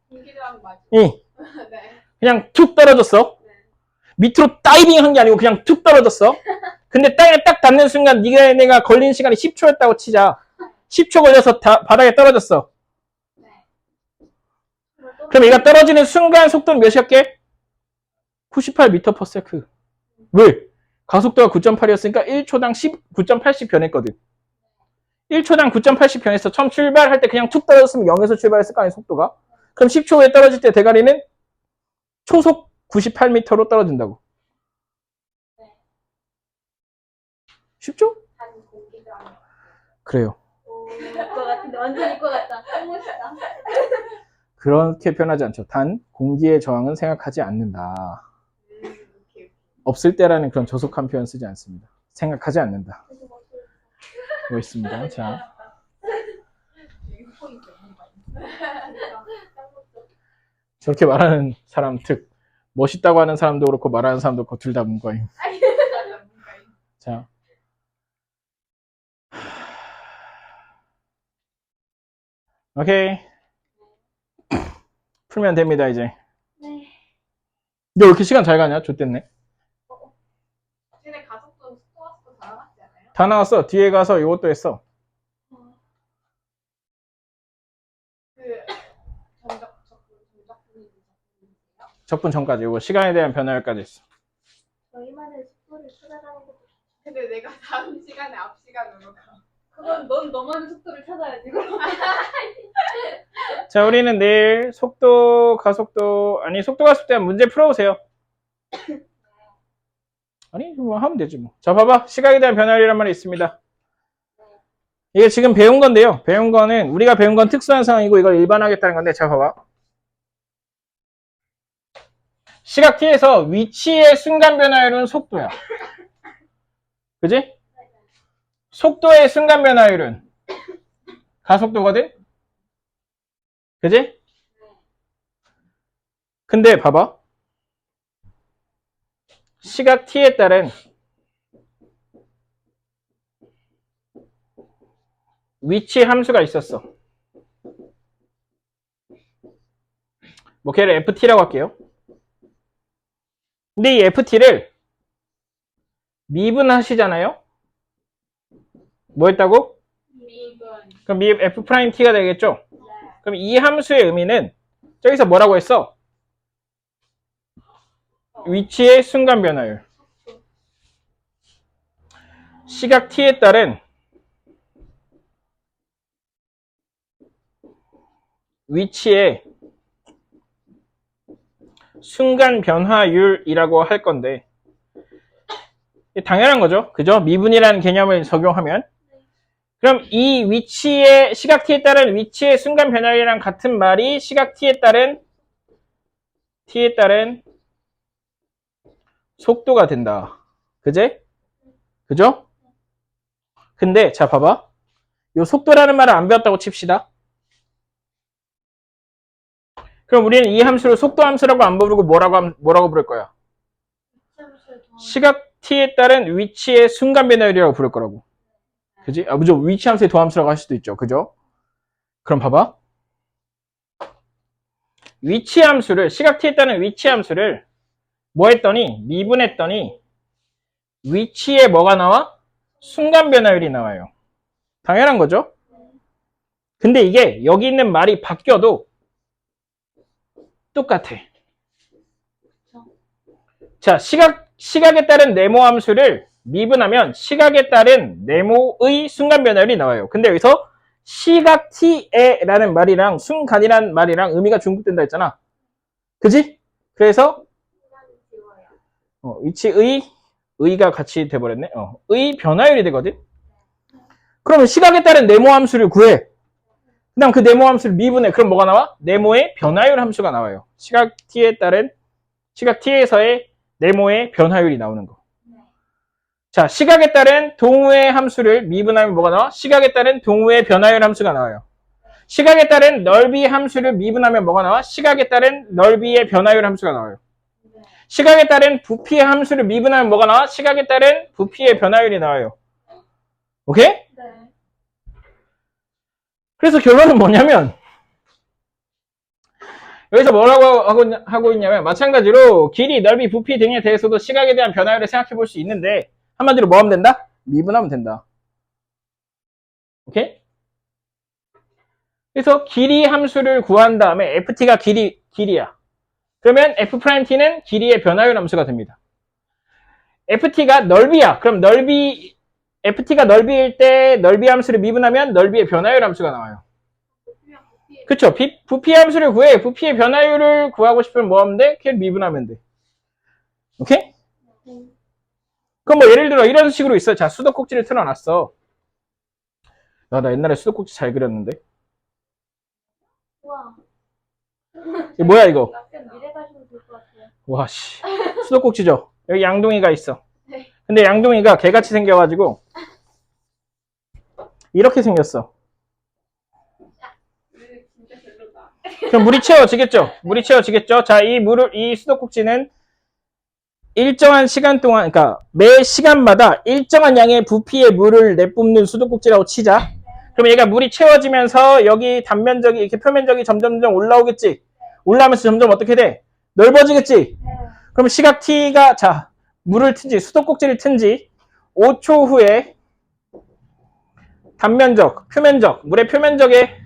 공기들하고 맞지? 이 네. 그냥 툭 떨어졌어. 밑으로 다이빙 한 게 아니고 그냥 툭 떨어졌어. 근데 땅에 딱 닿는 순간 내가 걸린 시간이 10초였다고 치자. 10초 걸려서 바닥에 떨어졌어. 그럼 얘가 떨어지는 순간 속도는 몇이었게? 98m per sec. 왜? 가속도가 9.8이었으니까 1초당 9.80 변했거든. 1초당 9.80 변했어. 처음 출발할 때 그냥 툭 떨어졌으면 0에서 출발했을 거 아니야, 속도가. 그럼 10초 후에 떨어질 때 대가리는 초속 98m로 떨어진다고. 쉽죠? 그래요. 일것 같은데 완전 일것 같다. 너무 멋있다. 그렇게 변하지 않죠. 단 공기의 저항은 생각하지 않는다. 없을 때라는 그런 저속한 표현 쓰지 않습니다. 생각하지 않는다. 멋있습니다. 자, 저렇게 말하는 사람 특. 멋있다고 하는 사람도 그렇고 말하는 사람도 그렇고 둘 다 문과임. 자. 오케이. 풀면 됩니다, 이제. 네. 너 왜 이렇게 시간 잘 가냐? 좋댔네. 쟤네 가족도 스코어스도 다 나갔지 않아요? 다 나왔어. 뒤에 가서 이것도 했어. 그 정적분이 적분 전까지. 이거 시간에 대한 변화까지 했어. 저희만의 속도를 찾아가는 것도. 근데 내가 다음 시간에 앞 시간으로 가. 그건 넌 너만의 속도를 찾아야지. 그럼. 자, 우리는 내일 속도, 가속도, 아니, 속도, 가속도에 대한 문제 풀어보세요. 아니, 뭐 하면 되지 뭐. 자, 봐봐. 시각에 대한 변화율이란 말이 있습니다. 이게 지금 배운 건데요. 배운 거는, 우리가 배운 건 특수한 상황이고 이걸 일반화하겠다는 건데, 자, 봐봐. 시각 t에서 위치의 순간 변화율은 속도야. 그지? 속도의 순간 변화율은 가속도거든? 그지? 근데 봐봐. 시각 t에 따른 위치 함수가 있었어. 뭐 걔를 ft라고 할게요. 근데 이 ft를 미분하시잖아요? 뭐 했다고? 미분. 그럼 f't가 되겠죠? 그럼 이 함수의 의미는 저기서 뭐라고 했어? 위치의 순간 변화율. 시각 t에 따른 위치의 순간 변화율이라고 할 건데 당연한 거죠. 그죠? 미분이라는 개념을 적용하면 그럼 이 위치의 시각 t에 따른 위치의 순간 변화율이랑 같은 말이 시각 t에 따른 속도가 된다. 그제? 그죠? 근데 자 봐봐. 요 속도라는 말을 안 배웠다고 칩시다. 그럼 우리는 이 함수를 속도 함수라고 안 부르고 뭐라고 부를 거야? 시각 t에 따른 위치의 순간 변화율이라고 부를 거라고. 그지? 아, 그죠? 위치 함수의 도함수라고 할 수도 있죠. 그죠? 그럼 봐봐. 위치 함수를, 시각 t에 따른 위치 함수를 뭐 했더니, 미분했더니, 위치에 뭐가 나와? 순간 변화율이 나와요. 당연한 거죠? 근데 이게 여기 있는 말이 바뀌어도 똑같아. 자, 시각에 따른 네모 함수를 미분하면 시각에 따른 네모의 순간 변화율이 나와요. 근데 여기서 시각 t에라는 말이랑 순간이라는 말이랑 의미가 중복된다 했잖아. 그지? 그래서 위치의 의가 같이 돼버렸네. 의 변화율이 되거든. 그러면 시각에 따른 네모 함수를 구해. 그다음 그 네모 함수를 미분해. 그럼 뭐가 나와? 네모의 변화율 함수가 나와요. 시각 t에서의 네모의 변화율이 나오는 거. 자, 시각에 따른 동우의 함수를 미분하면 뭐가 나와? 시각에 따른 동우의 변화율 함수가 나와요. 시각에 따른 넓이 함수를 미분하면 뭐가 나와? 시각에 따른 넓이의 변화율 함수가 나와요. 시각에 따른 부피의 함수를 미분하면 뭐가 나와? 시각에 따른 부피의 변화율이 나와요. 오케이? 네. 그래서 결론은 뭐냐면 여기서 뭐라고 하고 있냐면 마찬가지로 길이, 넓이, 부피 등에 대해서도 시각에 대한 변화율을 생각해 볼 수 있는데 한마디로 뭐 하면 된다? 미분하면 된다. 오케이? 그래서 길이 함수를 구한 다음에 ft가 길이야. 그러면 f't는 길이의 변화율 함수가 됩니다. ft가 넓이야. 그럼 ft가 넓이일 때 넓이 함수를 미분하면 넓이의 변화율 함수가 나와요. 그쵸? 부피 함수를 구해. 부피의 변화율을 구하고 싶으면 뭐 하면 돼? 걔를 미분하면 돼. 오케이? 그럼 뭐 예를 들어 이런 식으로 있어. 자, 수도꼭지를 틀어놨어. 나 옛날에 수도꼭지 잘 그렸는데. 우와. 이게 뭐야 이거? 약간 미래 가시면 될 것 같아요. 와, 씨. 수도꼭지죠? 여기 양동이가 있어. 네. 근데 양동이가 개같이 생겨가지고 이렇게 생겼어. 진짜 별로다. 그럼 물이 채워지겠죠? 물이 채워지겠죠? 자, 이 수도꼭지는 일정한 시간 동안, 그러니까 매 시간마다 일정한 양의 부피의 물을 내뿜는 수도꼭지라고 치자. 그럼 얘가 물이 채워지면서 여기 단면적이, 이렇게 표면적이 점점 올라오겠지? 올라오면서 점점 어떻게 돼? 넓어지겠지? 그럼 시각 t가, 자, 물을 튼지, 수도꼭지를 튼지 5초 후에 단면적, 표면적, 물의 표면적의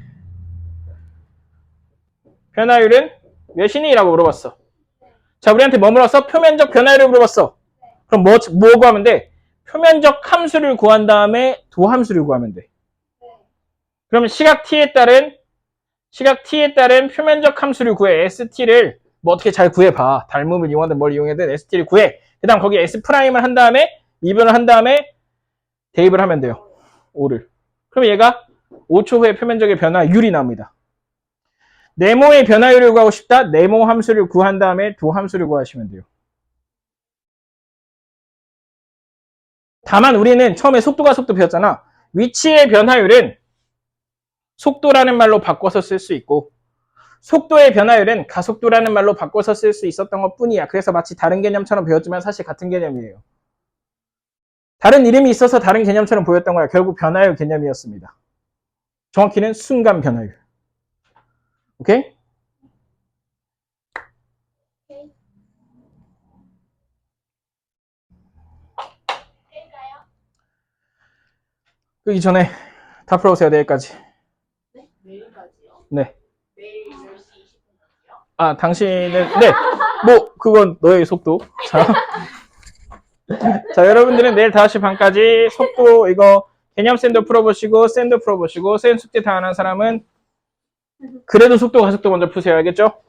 변화율은 몇이니?라고 물어봤어. 자, 우리한테 뭐 물었어? 표면적 변화율을 물어봤어. 그럼 뭐 구하면 돼? 표면적 함수를 구한 다음에 도함수를 구하면 돼. 그러면 시각 t에 따른 표면적 함수를 구해. st를 뭐 어떻게 잘 구해봐. 닮음을 이용하든 뭘 이용하든 st를 구해. 그 다음 거기에 s'을 한 다음에 미분을 한 다음에 대입을 하면 돼요. 5를. 그럼 얘가 5초 후에 표면적의 변화율이 나옵니다. 네모의 변화율을 구하고 싶다? 네모 함수를 구한 다음에 도 함수를 구하시면 돼요. 다만 우리는 처음에 속도 배웠잖아. 위치의 변화율은 속도라는 말로 바꿔서 쓸 수 있고 속도의 변화율은 가속도라는 말로 바꿔서 쓸 수 있었던 것 뿐이야. 그래서 마치 다른 개념처럼 배웠지만 사실 같은 개념이에요. 다른 이름이 있어서 다른 개념처럼 보였던 거야. 결국 변화율 개념이었습니다. 정확히는 순간 변화율. 오케이? 끄기 전에 다 풀어오세요. 내일까지. 네? 내일까지요? 네. 내일 10시 20분까지요? 아, 당신은, 네. 뭐, 그건 너의 속도. 자. 자, 여러분들은 내일 5시 반까지 속도, 이거, 개념 샌도 풀어보시고, 샌도 풀어보시고, 샌 숙제 다 안 한 사람은, 그래도 속도, 가속도 먼저 푸세요. 알겠죠?